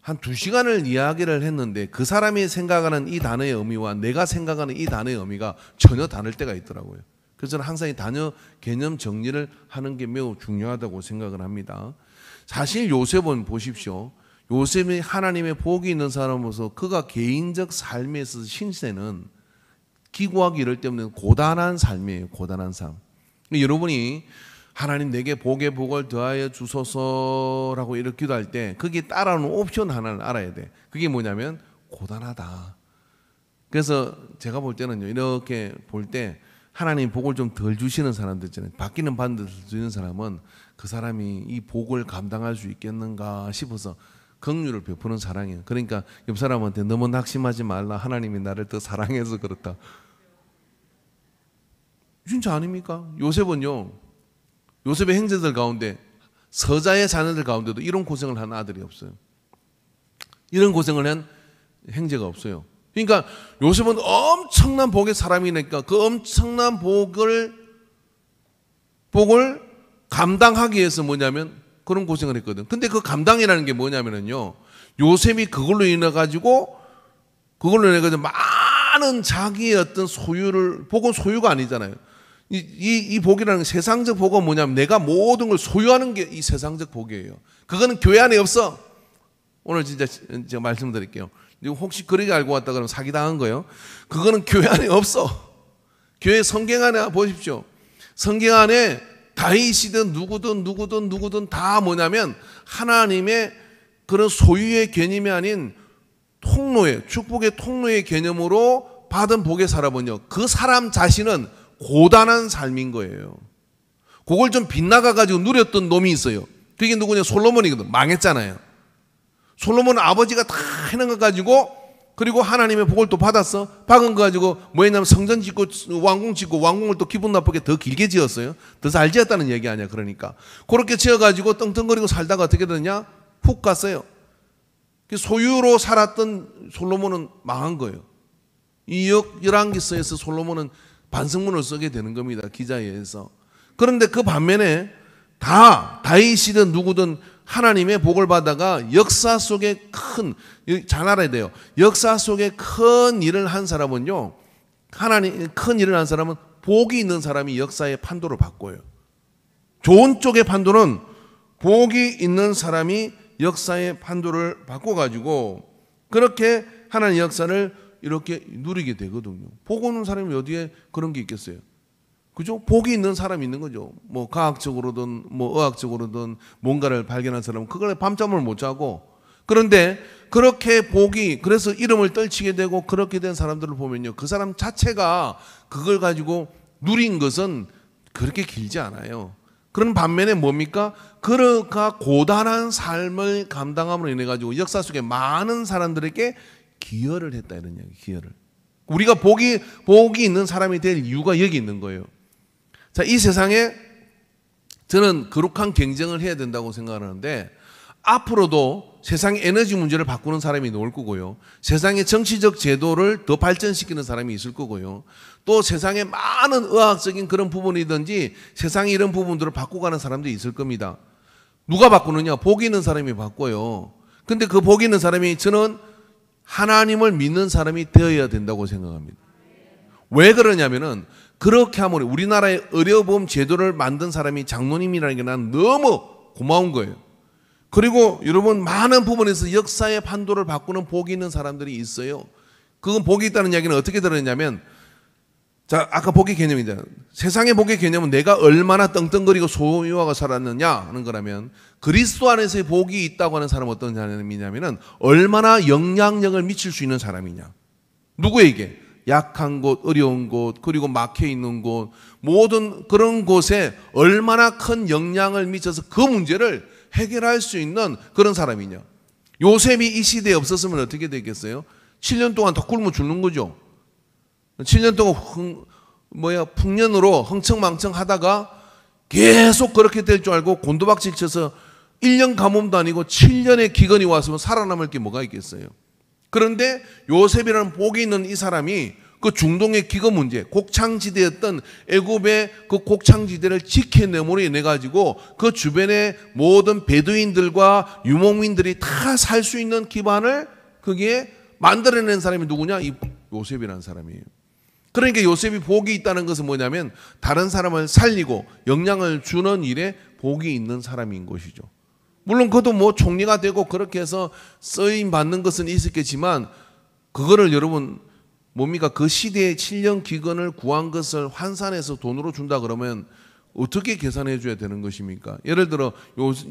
한 2시간을 이야기를 했는데 그 사람이 생각하는 이 단어의 의미와 내가 생각하는 이 단어의 의미가 전혀 다를 때가 있더라고요. 그래서 저는 항상 이 단어 개념 정리를 하는 게 매우 중요하다고 생각을 합니다. 사실 요셉은 보십시오. 요셉이 하나님의 복이 있는 사람으로서 그가 개인적 삶에 있어서 신세는 기구하기 이럴 때 없는 고단한 삶이에요. 고단한 삶. 여러분이 하나님 내게 복의 복을 더하여 주소서라고 이렇게 기도할 때 거기에 따라오는 옵션 하나를 알아야 돼. 그게 뭐냐면 고단하다. 그래서 제가 볼 때는요. 이렇게 볼 때 하나님 복을 좀 덜 주시는 사람들 있잖아요. 받기는 받는 덜 주는 사람은 그 사람이 이 복을 감당할 수 있겠는가 싶어서 긍휼을 베푸는 사랑이에요. 그러니까 옆 사람한테 너무 낙심하지 말라. 하나님이 나를 더 사랑해서 그렇다. 진짜 아닙니까? 요셉은요. 요셉의 형제들 가운데 서자의 자녀들 가운데도 이런 고생을 한 아들이 없어요. 이런 고생을 한 형제가 없어요. 그러니까 요셉은 엄청난 복의 사람이니까 그 엄청난 복을 감당하기 위해서 뭐냐면 그런 고생을 했거든. 근데 그 감당이라는 게 뭐냐면요. 요셉이 그걸로 인해 가지고 많은 자기의 어떤 소유를, 복은 소유가 아니잖아요. 이 복이라는 세상적 복은 뭐냐면 내가 모든 걸 소유하는 게 이 세상적 복이에요. 그거는 교회 안에 없어. 오늘 진짜 제가 말씀드릴게요. 혹시 그렇게 알고 왔다 그러면 사기당한 거예요. 그거는 교회 안에 없어. 교회 성경 안에 보십시오. 성경 안에 다윗이든 누구든 다 뭐냐면 하나님의 그런 소유의 개념이 아닌 통로의, 축복의 통로의 개념으로 받은 복의 사람은요, 그 사람 자신은 고단한 삶인 거예요. 그걸 좀 빗나가가지고 누렸던 놈이 있어요. 그게 누구냐? 솔로몬이거든. 망했잖아요. 솔로몬은 아버지가 다 해놓은 거 가지고, 그리고 하나님의 복을 또 받았어. 박은 거 가지고 뭐 했냐면 성전 짓고 왕궁 짓고, 왕궁을 또 기분 나쁘게 더 길게 지었어요. 더 잘 지었다는 얘기 아니야. 그러니까 그렇게 지어가지고 떵떵거리고 살다가 어떻게 되느냐? 훅 갔어요. 소유로 살았던 솔로몬은 망한 거예요. 이 열왕기서에서 솔로몬은 반성문을 쓰게 되는 겁니다. 기자에 의해서. 그런데 그 반면에 다 다윗이든 누구든 하나님의 복을 받아가 역사 속에 잘 알아야 돼요. 역사 속에 큰 일을 한 사람은요, 하나님 큰 일을 한 사람은 복이 있는 사람이 역사의 판도를 바꿔요. 좋은 쪽의 판도는 복이 있는 사람이 역사의 판도를 바꿔가지고 그렇게 하나님의 역사를 이렇게 누리게 되거든요. 복 없는 사람이 어디에 그런 게 있겠어요? 그죠? 복이 있는 사람이 있는 거죠. 뭐 과학적으로든 뭐 의학적으로든 뭔가를 발견한 사람은 그걸 밤잠을 못 자고, 그런데 그렇게 복이, 그래서 이름을 떨치게 되고 그렇게 된 사람들을 보면요, 그 사람 자체가 그걸 가지고 누린 것은 그렇게 길지 않아요. 그런 반면에 뭡니까? 그러가 고단한 삶을 감당함으로 인해 가지고 역사 속에 많은 사람들에게 기여를 했다, 이런 이야기. 기여를. 우리가 복이 있는 사람이 될 이유가 여기 있는 거예요. 자, 이 세상에 저는 거룩한 경쟁을 해야 된다고 생각하는데, 앞으로도 세상의 에너지 문제를 바꾸는 사람이 나올 거고요, 세상의 정치적 제도를 더 발전시키는 사람이 있을 거고요, 또 세상에 많은 의학적인 그런 부분이든지 세상의 이런 부분들을 바꾸가는 사람들이 있을 겁니다. 누가 바꾸느냐? 복이 있는 사람이 바꿔요. 근데 그 복이 있는 사람이, 저는 하나님을 믿는 사람이 되어야 된다고 생각합니다. 왜 그러냐면은, 그렇게 하면 우리나라의 의료보험 제도를 만든 사람이 장로님이라는 게 난 너무 고마운 거예요. 그리고 여러분, 많은 부분에서 역사의 판도를 바꾸는 복이 있는 사람들이 있어요. 그건 복이 있다는 이야기는 어떻게 들었냐면, 자, 아까 복의 개념이잖아. 세상의 복의 개념은 내가 얼마나 떵떵거리고 소유하고 살았느냐 하는 거라면, 그리스도 안에서의 복이 있다고 하는 사람은 어떤 사람이냐면은 얼마나 영향력을 미칠 수 있는 사람이냐. 누구에게? 약한 곳, 어려운 곳, 그리고 막혀 있는 곳, 모든 그런 곳에 얼마나 큰 영향을 미쳐서 그 문제를 해결할 수 있는 그런 사람이냐. 요셉이 이 시대에 없었으면 어떻게 되겠어요? 7년 동안 더 굶어 죽는 거죠. 7년 동안 풍년으로 흥청망청 하다가 계속 그렇게 될 줄 알고 곤두박질 쳐서 1년 가뭄도 아니고 7년의 기근이 왔으면 살아남을 게 뭐가 있겠어요? 그런데 요셉이라는 복이 있는 이 사람이 그 중동의 기근 문제, 곡창지대였던 애굽의 그 곡창지대를 지켜내므로 인해 가지고 그 주변의 모든 베두인들과 유목민들이 다 살 수 있는 기반을 거기에 만들어낸 사람이 누구냐? 이 요셉이라는 사람이에요. 그러니까 요셉이 복이 있다는 것은 뭐냐면, 다른 사람을 살리고 영향을 주는 일에 복이 있는 사람인 것이죠. 물론 그도 뭐 총리가 되고 그렇게 해서 쓰임 받는 것은 있었겠지만, 그거를 여러분 뭡니까? 그 시대의 7년 기근을 구한 것을 환산해서 돈으로 준다 그러면 어떻게 계산해 줘야 되는 것입니까? 예를 들어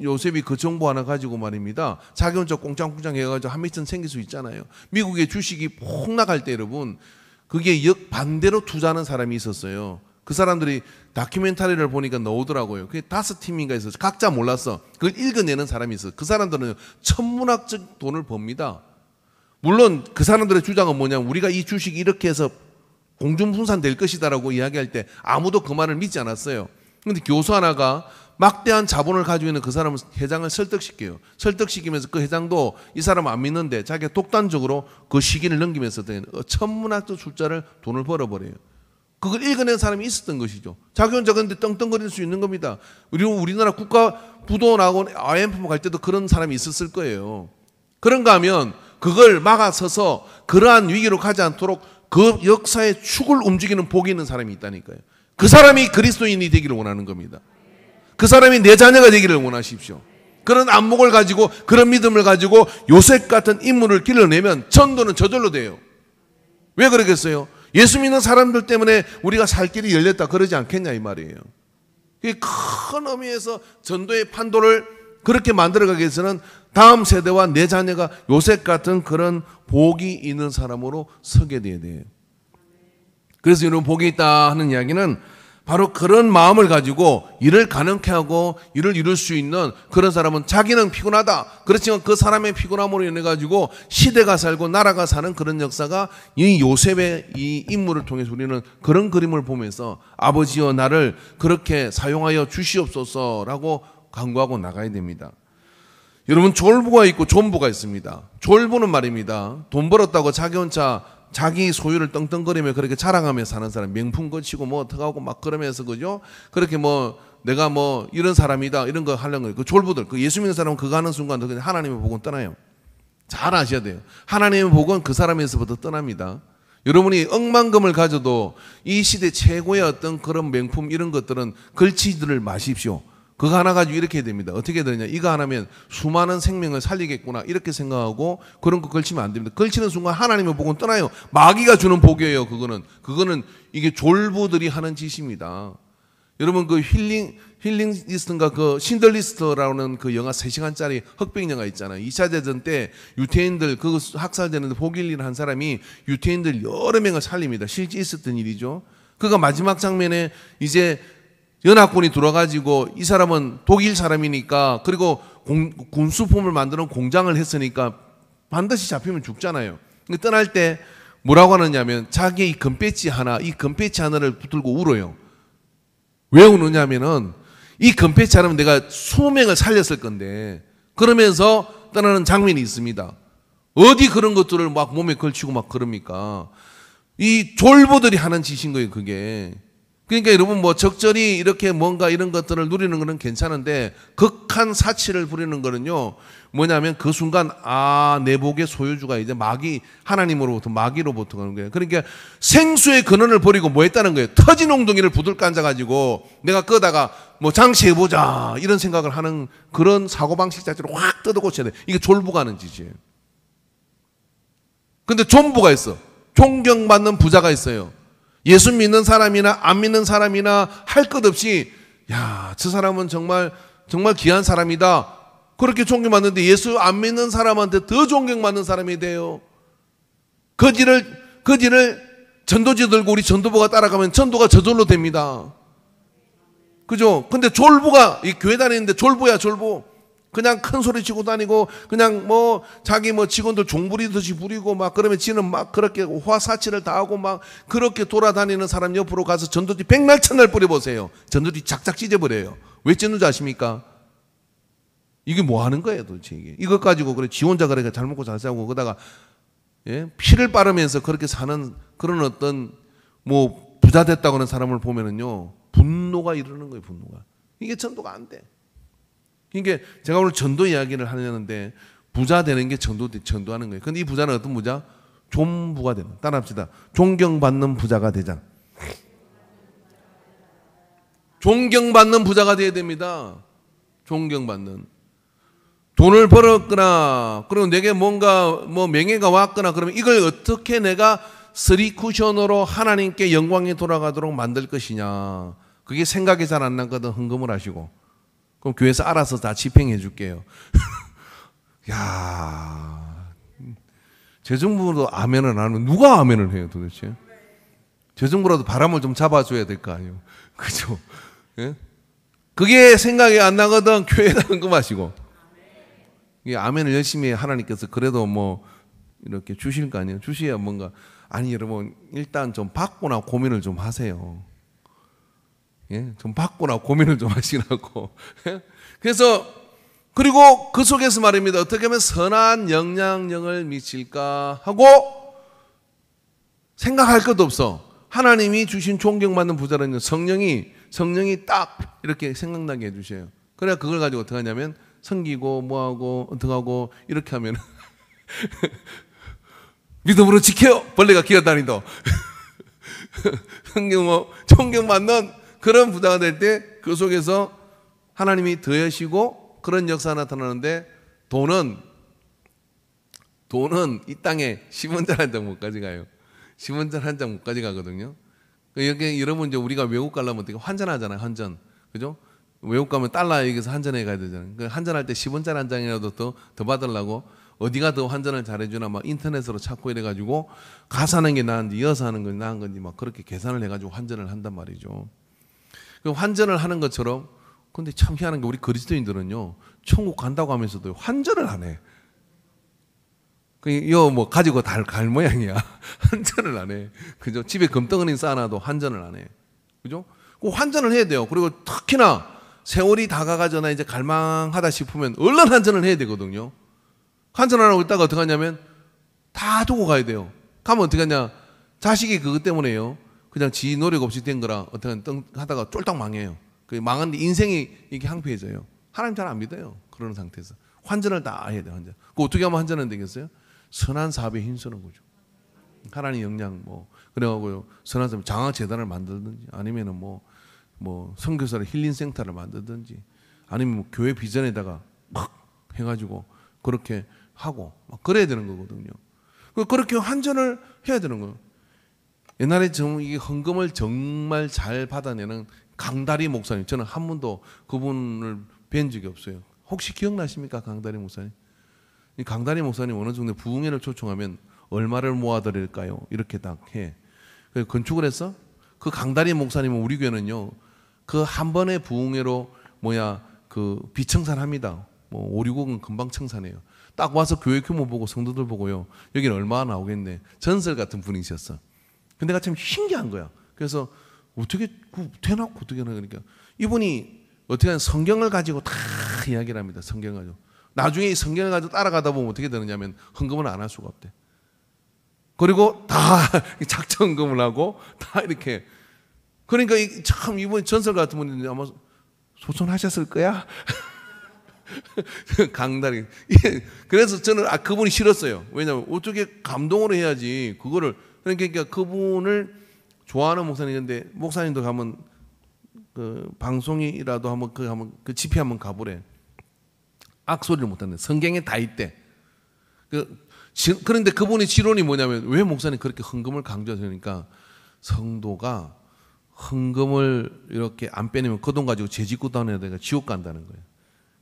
요셉이 그 정보 하나 가지고 말입니다, 자기 혼자 꽁짱꽁짱 해가지고 한미천 생길 수 있잖아요. 미국의 주식이 폭락할 때 여러분, 그게 역반대로 투자하는 사람이 있었어요. 그 사람들이 다큐멘터리를 보니까 나오더라고요. 그게 5팀인가 있어서 각자 몰랐어. 그걸 읽어내는 사람이 있어요. 그 사람들은 천문학적 돈을 법니다. 물론 그 사람들의 주장은 뭐냐면, 우리가 이 주식이 이렇게 해서 공중분산 될 것이다라고 이야기할 때 아무도 그 말을 믿지 않았어요. 그런데 교수 하나가 막대한 자본을 가지고 있는 그 사람을, 회장을 설득시켜요. 설득시키면서 그 회장도 이 사람은 안 믿는데 자기가 독단적으로 그 시기를 넘기면서 천문학적 숫자를 돈을 벌어버려요. 그걸 읽어낸 사람이 있었던 것이죠. 자기 혼자 근데 떵떵거릴 수 있는 겁니다. 우리나라 국가 부도나고 IMF 갈 때도 그런 사람이 있었을 거예요. 그런가 하면 그걸 막아서서 그러한 위기로 가지 않도록 그 역사의 축을 움직이는 복이 있는 사람이 있다니까요. 그 사람이 그리스도인이 되기를 원하는 겁니다. 그 사람이 내 자녀가 되기를 원하십시오. 그런 안목을 가지고, 그런 믿음을 가지고 요셉 같은 인물을 길러내면 전도는 저절로 돼요. 왜 그러겠어요? 예수 믿는 사람들 때문에 우리가 살 길이 열렸다 그러지 않겠냐 이 말이에요. 큰 의미에서 전도의 판도를 그렇게 만들어가기 위해서는 다음 세대와 내 자녀가 요셉 같은 그런 복이 있는 사람으로 서게 돼야 돼요. 그래서 여러분, 복이 있다 하는 이야기는 바로 그런 마음을 가지고 일을 가능케 하고 일을 이룰 수 있는 그런 사람은, 자기는 피곤하다, 그렇지만 그 사람의 피곤함으로 인해 가지고 시대가 살고 나라가 사는 그런 역사가 이 요셉의 이 인물을 통해서 우리는 그런 그림을 보면서, 아버지여 나를 그렇게 사용하여 주시옵소서라고 간구하고 나가야 됩니다. 여러분, 졸부가 있고 존부가 있습니다. 졸부는 말입니다, 돈 벌었다고 자기 혼자 자기 소유를 떵떵거리며 그렇게 자랑하며 사는 사람, 명품 거치고 뭐 어떡하고 막 그러면서, 그죠? 그렇게 뭐 내가 뭐 이런 사람이다 이런 거 하려는 거예요. 그 졸부들, 그 예수 믿는 사람은 그거 하는 순간 그냥 하나님의 복은 떠나요. 잘 아셔야 돼요. 하나님의 복은 그 사람에서부터 떠납니다. 여러분이 억만금을 가져도 이 시대 최고의 어떤 그런 명품 이런 것들은 걸치들을 마십시오. 그거 하나 가지고 이렇게 해야 됩니다. 어떻게 되느냐. 이거 하나면 수많은 생명을 살리겠구나 이렇게 생각하고 그런 거 걸치면 안 됩니다. 걸치는 순간 하나님의 복은 떠나요. 마귀가 주는 복이에요. 그거는 이게 졸부들이 하는 짓입니다. 여러분 그 힐링리스트인가 그 신들리스트라는 그 영화 3시간짜리 흑백 영화 있잖아요. 2차 대전 때 유태인들 그 학살되는데 복일리를 한 사람이 유태인들 여러 명을 살립니다. 실제 있었던 일이죠. 그가 마지막 장면에 이제 연합군이 들어와가지고 이 사람은 독일 사람이니까 그리고 군수품을 만드는 공장을 했으니까 반드시 잡히면 죽잖아요. 근데 떠날 때 뭐라고 하느냐면 자기의 이 금배지 하나를 붙들고 울어요. 왜 우느냐면은 이 금배지 하나면 내가 20명을 살렸을 건데 그러면서 떠나는 장면이 있습니다. 어디 그런 것들을 막 몸에 걸치고 막 그럽니까? 이 졸부들이 하는 짓인 거예요, 그게. 그러니까 여러분 뭐 적절히 이렇게 뭔가 이런 것들을 누리는 거는 괜찮은데 극한 사치를 부리는 거는요 뭐냐면 그 순간 내 복의 소유주가 이제 하나님으로부터 마귀로부터 가는 거예요. 그러니까 생수의 근원을 버리고 뭐 했다는 거예요. 터진 웅덩이를 부들까 앉아가지고 내가 끄다가 뭐 장시해보자 이런 생각을 하는 그런 사고방식 자체를 확 뜯어고쳐야 돼. 이게 졸부가 하는 짓이에요. 근데 존부가 있어. 존경받는 부자가 있어요. 예수 믿는 사람이나 안 믿는 사람이나 할 것 없이 저 사람은 정말 귀한 사람이다. 그렇게 존경받는데 예수 안 믿는 사람한테 더 존경받는 사람이 돼요. 그 길을 전도지 들고 우리 전도부가 따라가면 전도가 저절로 됩니다. 그죠? 근데 졸부가 이 교회 다니는데 졸부야 졸부. 그냥 큰 소리 치고 다니고 그냥 뭐 자기 뭐 직원들 종부리듯이 부리고 막 그러면 지는 막 그렇게 화사치를 다 하고 막 그렇게 돌아다니는 사람 옆으로 가서 전도지 백날 천날 뿌려보세요. 전도지 작작 찢어버려요. 왜 찢는지 아십니까? 이게 뭐 하는 거예요 도대체 이게. 이것 가지고 그래 지 혼자 그래 잘 먹고 잘 살고 그러다가 피를 빨으면서 그렇게 사는 그런 어떤 뭐 부자 됐다고 하는 사람을 보면은요 분노가 이르는 거예요. 분노가. 이게 전도가 안 돼. 그러니까 제가 오늘 전도 이야기를 하려는데 부자 되는 게 전도하는 거예요. 근데 이 부자는 어떤 부자? 존부가 되는. 따라합시다. 존경받는 부자가 되자. 존경받는 부자가 돼야 됩니다. 존경받는. 돈을 벌었거나 그리고 내게 뭔가 뭐 명예가 왔거나 그러면 이걸 어떻게 내가 스리쿠션으로 하나님께 영광이 돌아가도록 만들 것이냐. 그게 생각이 잘 안 나거든. 헌금을 하시고. 그럼 교회에서 알아서 다 집행해 줄게요. 재정부도 아멘을 안 하면 누가 아멘을 해요 도대체? 재정부라도 바람을 좀 잡아줘야 될 거 아니에요. 그죠? 예? 그게 생각이 안 나거든. 교회에다 헌금하시고. 이 아멘을 열심히 해. 하나님께서 그래도 뭐 이렇게 주실 거 아니에요. 주셔야 뭔가. 아니 여러분 일단 좀 받고나 고민을 좀 하세요. 좀 받고나 고민을 좀 하시라고. 그래서 그리고 그 속에서 말입니다. 어떻게 하면 선한 영향력을 미칠까 하고 생각할 것도 없어. 하나님이 주신 존경받는 부자라는 성령이 딱 이렇게 생각나게 해주셔요. 그래야 그걸 가지고 어떻게 하냐면 섬기고 뭐하고 어떻게 하고 이렇게 하면 믿음으로 지켜 벌레가 기어다니도 존경받는 그런 부자가 될 때 그 속에서 하나님이 더하시고 그런 역사가 나타나는데 돈은 이 땅에 10원짜리 한 장 못 가져가요. 10원짜리 한 장 못 가져가거든요. 여기 여러분 이제 우리가 외국 가려면 어떻게 환전하잖아요. 환전. 그죠? 외국 가면 달러 여기서 환전해 가야 되잖아요. 환전할 때 10원짜리 한 장이라도 더 받으려고 어디가 더 환전을 잘해주나 막 인터넷으로 찾고 이래가지고 가서 하는 게 나은지 이어서 하는 건 나은 건지 막 그렇게 계산을 해가지고 환전을 한단 말이죠. 환전을 하는 것처럼 근데 참 희한한 게 우리 그리스도인들은요 천국 간다고 하면서도 환전을 안 해. 이거 뭐 가지고 갈 모양이야. 환전을 안 해. 그죠? 집에 금덩어리 쌓아놔도 환전을 안 해. 그죠? 환전을 해야 돼요. 그리고 특히나 세월이 다가가잖아 이제 갈망하다 싶으면 얼른 환전을 해야 되거든요. 환전 안 하고 있다가 어떻게 하냐면 다 두고 가야 돼요. 가면 어떻게 하냐? 자식이 그것 때문에요. 그냥 지 노력 없이 된 거라 어떻게 하다가 쫄딱 망해요. 망하는데 인생이 이게 황폐해져요. 하나님 잘 안 믿어요. 그런 상태에서 환전을 다 해야 돼요. 환전. 그 어떻게 하면 환전은 되겠어요? 선한 사업에 힘쓰는 거죠. 하나님 영향 뭐 그래가고요 선한 장학재단을 만들든지 아니면은 뭐 선교사를 힐링센터를 만들든지 아니면 뭐 교회 비전에다가 막 해가지고 그렇게 하고 막 그래야 되는 거거든요. 그렇게 환전을 해야 되는 거예요. 옛날에 이 헌금을 정말 잘 받아내는 강다리 목사님, 저는 한 번도 그분을 뵌 적이 없어요. 혹시 기억나십니까? 강다리 목사님. 이 강다리 목사님 어느 정도 부흥회를 초청하면 얼마를 모아드릴까요? 이렇게 딱 해. 그래서 건축을 해서 그 강다리 목사님은 우리 교회는요 그 한 번의 부흥회로 그 비청산합니다. 뭐 5, 6억은 금방 청산해요. 딱 와서 교회 규모 보고 성도들 보고요. 여기는 얼마나 나오겠네. 전설 같은 분이셨어. 근데 내가 참 신기한 거야. 그래서 어떻게 대놓고 어떻게 하나 그러니까 이분이 어떻게 하면 성경을 가지고 다 이야기를 합니다. 성경을 가지고. 나중에 이 성경을 가지고 따라가다 보면 어떻게 되느냐면 헌금을 안 할 수가 없대. 그리고 다 작정금을 하고 다 이렇게. 그러니까 참 이분이 전설 같은 분인데 아마 소천하셨을 거야. 강다리. 그래서 저는 그분이 싫었어요. 왜냐하면 어떻게 감동으로 해야지 그거를. 그러니까 그분을 좋아하는 목사님인데 목사님도 가면 그 방송이라도 한번 그 집회 한번 가보래. 악소리를 못하는데 성경에 다 있대. 그런데 그분의 지론이 뭐냐면 왜 목사님 그렇게 헌금을 강조하시니까 성도가 헌금을 이렇게 안 빼내면 그 돈 가지고 죄 짓고 다녀야 되니까 지옥 간다는 거예요.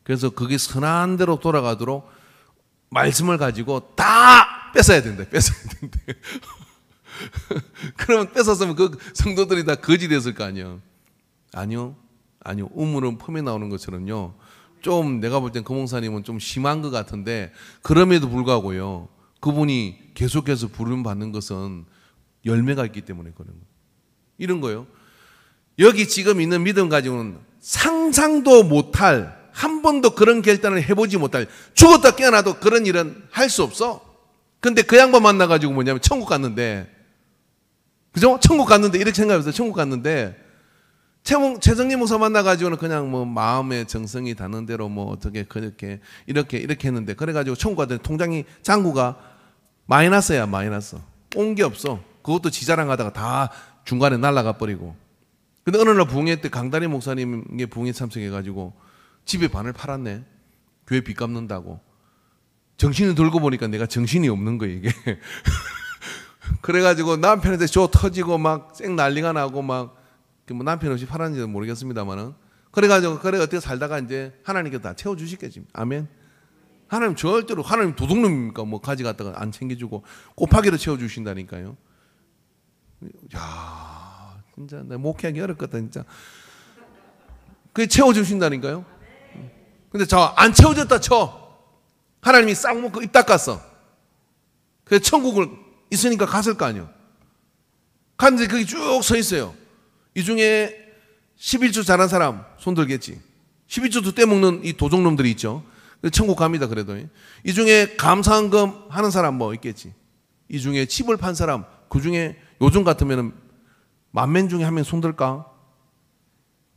그래서 그게 선한 대로 돌아가도록 말씀을 가지고 다 뺏어야 된대. 뺏어야 된대. 그러면 뺏었으면 그 성도들이 다 거지 됐을 거 아니에요. 아니요. 우물은 펌에 나오는 것처럼요. 좀 내가 볼 땐 그 목사님은 좀 심한 것 같은데 그럼에도 불구하고요. 그분이 계속해서 부름 받는 것은 열매가 있기 때문에 그런 거예요. 이런 거예요. 여기 지금 있는 믿음 가지고는 상상도 못할 한 번도 그런 결단을 해보지 못할 죽었다 깨어나도 그런 일은 할 수 없어. 근데 그 양반 만나가지고 뭐냐면 천국 갔는데 그죠? 천국 갔는데 이렇게 생각해보세요. 천국 갔는데 최정리 목사 만나가지고는 그냥 뭐 마음의 정성이 닿는 대로 뭐 어떻게 그렇게 이렇게 했는데 그래가지고 천국 갔더니 통장이 잔고가 마이너스야. 마이너스. 온 게 없어. 그것도 지자랑하다가 다 중간에 날아가 버리고. 근데 어느 날 부흥회 때 강다리 목사님의 부흥회 참석해가지고 집에 반을 팔았네. 교회 빚 갚는다고. 정신을 들고 보니까 내가 정신이 없는 거예요 이게. 그래가지고 남편한테 조 터지고 막 쌩 난리가 나고 막 뭐 남편 없이 팔았는지는 모르겠습니다만은 그래가지고 그래 어떻게 살다가 이제 하나님께서 다 채워주시겠지. 아멘. 하나님 절대로 하나님 도둑놈입니까? 뭐 가져갔다가 안 챙겨주고 곱하기로 채워주신다니까요. 야 진짜 나 목회하기 어렵거든 진짜. 그게 채워주신다니까요. 근데 안 채워졌다 쳐. 하나님이 싹 먹고 입 닦았어. 그래서 천국을 있으니까 갔을 거 아니에요. 갔는데 거기 쭉 서 있어요. 이 중에 11주 잘한 사람 손 들겠지. 11주도 떼먹는 이 도둑놈들이 있죠. 천국 갑니다 그래도. 이 중에 감사헌금 하는 사람 뭐 있겠지. 이 중에 칩을 판 사람 그 중에 요즘 같으면 10,000명 중에 한 명 손 들까?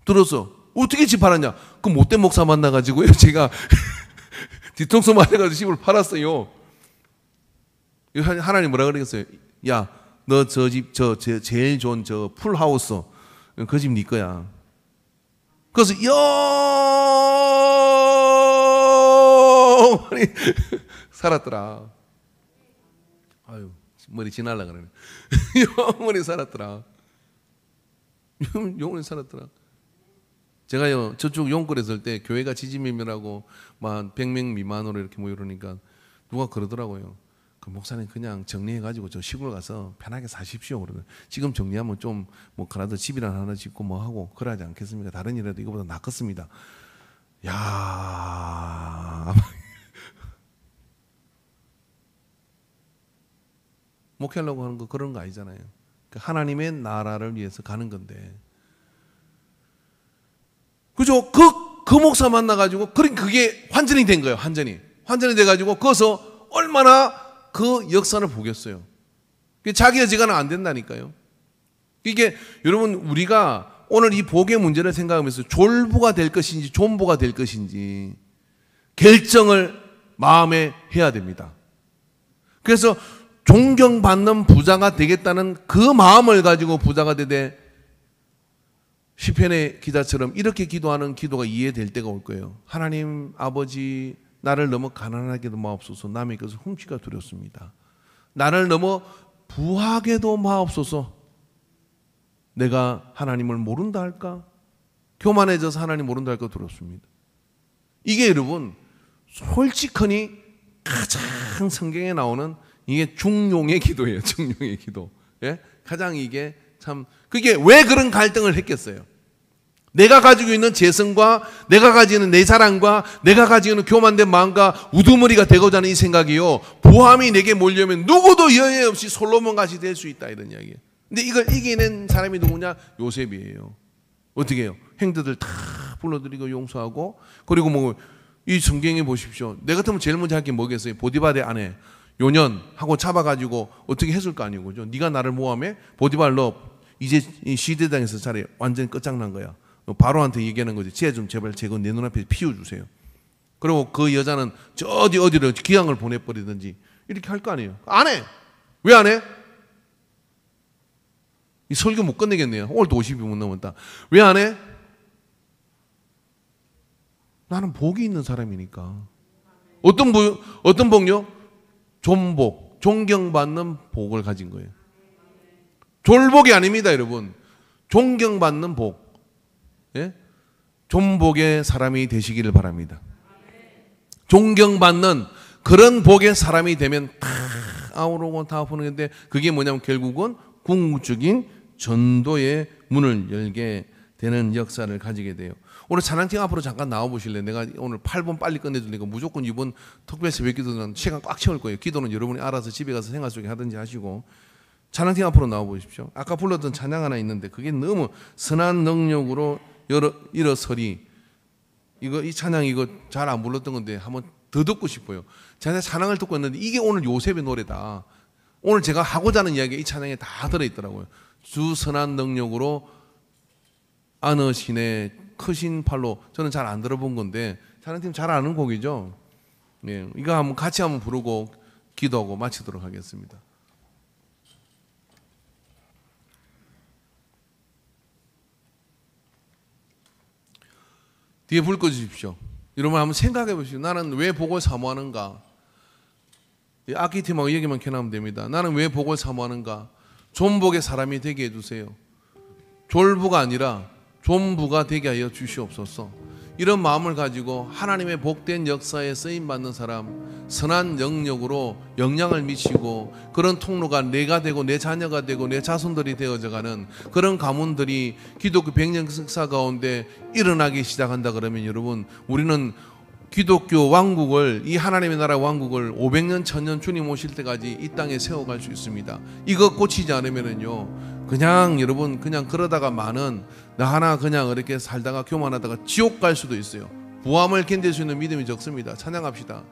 들었어. 어떻게 집 팔았냐? 그 못된 목사 만나가지고요 제가 뒤통수 맞아가지고 집을 팔았어요. 하나님 뭐라 그러겠어요? 야, 너 저 집, 제일 좋은 저 풀하우스, 그 집 네 거야. 그래서 영원히 살았더라. 아유, 머리 지날라 그러네. 영원히 살았더라. 영원히 살았더라. 제가요, 저쪽 용골에 있을 때 교회가 지지면밀하고 막 100명 미만으로 이렇게 모이러니까 누가 그러더라고요. 그 목사님 그냥 정리해가지고 저 시골 가서 편하게 사십시오. 그러더라고요. 지금 정리하면 좀 뭐 그래도 집이나 하나 짓고 뭐 하고 그러지 않겠습니까? 다른 일이라도 이거보다 낫겠습니다. 야 목회하려고 하는 거 그런 거 아니잖아요. 하나님의 나라를 위해서 가는 건데. 그죠? 그 목사 만나가지고, 그게 환전이 된 거예요, 환전이 돼가지고, 거기서 얼마나 그 역사를 보겠어요. 자기 지가는 안 된다니까요. 이게, 여러분, 우리가 오늘 이 복의 문제를 생각하면서 졸부가 될 것인지, 존부가 될 것인지, 결정을 마음에 해야 됩니다. 그래서 존경받는 부자가 되겠다는 그 마음을 가지고 부자가 되되 시편의 기자처럼 이렇게 기도하는 기도가 이해될 때가 올 거예요. 하나님 아버지, 나를 너무 가난하게도 마옵소서. 남의 것을 훔치기가 두렵습니다. 나를 너무 부하게도 마옵소서. 내가 하나님을 모른다 할까? 교만해져서 하나님 모른다 할까 두렵습니다. 이게 여러분 솔직하니 가장 성경에 나오는 이게 중용의 기도예요. 중용의 기도. 예? 가장 이게 참 그게 왜 그런 갈등을 했겠어요? 내가 가지고 있는 재성과 내가 가지고 있는 내 사랑과 내가 가지고 있는 교만된 마음과 우두머리가 되고자 하는 이 생각이요, 보함이 내게 몰려면 누구도 여해 없이 솔로몬같이 될 수 있다, 이런 이야기예요. 근데 이걸 이겨낸 사람이 누구냐? 요셉이에요. 어떻게 해요? 형제들 다 불러들이고 용서하고, 그리고 뭐 이 성경에 보십시오. 내 같으면 제일 먼저 할 게 뭐겠어요? 보디발의 아내 요년하고 잡아가지고 어떻게 했을 거 아니고, 그죠? 네가 나를 모함해? 보디발 너 이제 이 시대당에서 차례 완전 끝장난 거야. 바로한테 얘기하는 거지. 쟤 좀 제발 제거 내 눈앞에 피워주세요. 그리고 그 여자는 저 어디로 기왕을 보내버리든지 이렇게 할 거 아니에요. 안 해. 왜 안 해? 이 설교 못 끝내겠네요. 오늘도 50분 넘었다. 왜 안 해? 나는 복이 있는 사람이니까. 어떤 복요? 존복, 존경받는 복을 가진 거예요. 졸복이 아닙니다, 여러분. 존경받는 복. 예? 존복의 사람이 되시기를 바랍니다. 존경받는 그런 복의 사람이 되면 다 아우르고 다 보는 건데, 그게 뭐냐면 결국은 궁극적인 전도의 문을 열게 되는 역사를 가지게 돼요. 오늘 찬양팀 앞으로 잠깐 나와 보실래요? 내가 오늘 8번 빨리 끝내주니까 무조건 이번 특별 새벽 기도는 시간 꽉 채울 거예요. 기도는 여러분이 알아서 집에 가서 생활 속에 하든지 하시고, 찬양팀 앞으로 나와 보십시오. 아까 불렀던 찬양 하나 있는데 그게 너무 선한 능력으로 일어서리, 이 찬양 이거 잘 안 불렀던 건데 한번 더 듣고 싶어요. 제가 찬양을 듣고 있는데 이게 오늘 요셉의 노래다. 오늘 제가 하고자 하는 이야기가 이 찬양에 다 들어있더라고요. 주 선한 능력으로 안으시네 크신 팔로. 저는 잘 안 들어본 건데 찬양팀 잘 아는 곡이죠. 네, 이거 한번 같이 한번 부르고 기도하고 마치도록 하겠습니다. 뒤에 불 꺼주십시오. 여러분 한번 생각해 보십시오. 나는 왜 복을 사모하는가? 악기팀하고 얘기만 켜놓으면 됩니다. 나는 왜 복을 사모하는가? 존복의 사람이 되게 해주세요. 졸부가 아니라 존부가 되게 하여 주시옵소서. 이런 마음을 가지고 하나님의 복된 역사에 쓰임받는 사람, 선한 영역으로 영향을 미치고 그런 통로가 내가 되고 내 자녀가 되고 내 자손들이 되어져가는 그런 가문들이 기독교 100년 역사 가운데 일어나기 시작한다 그러면, 여러분 우리는 기독교 왕국을, 이 하나님의 나라 왕국을 500년 1000년 주님 오실 때까지 이 땅에 세워갈 수 있습니다. 이거 고치지 않으면은요, 그냥 여러분 그냥 그러다가 나 하나 그냥 이렇게 살다가 교만하다가 지옥 갈 수도 있어요. 부함을 견딜 수 있는 믿음이 적습니다. 찬양합시다.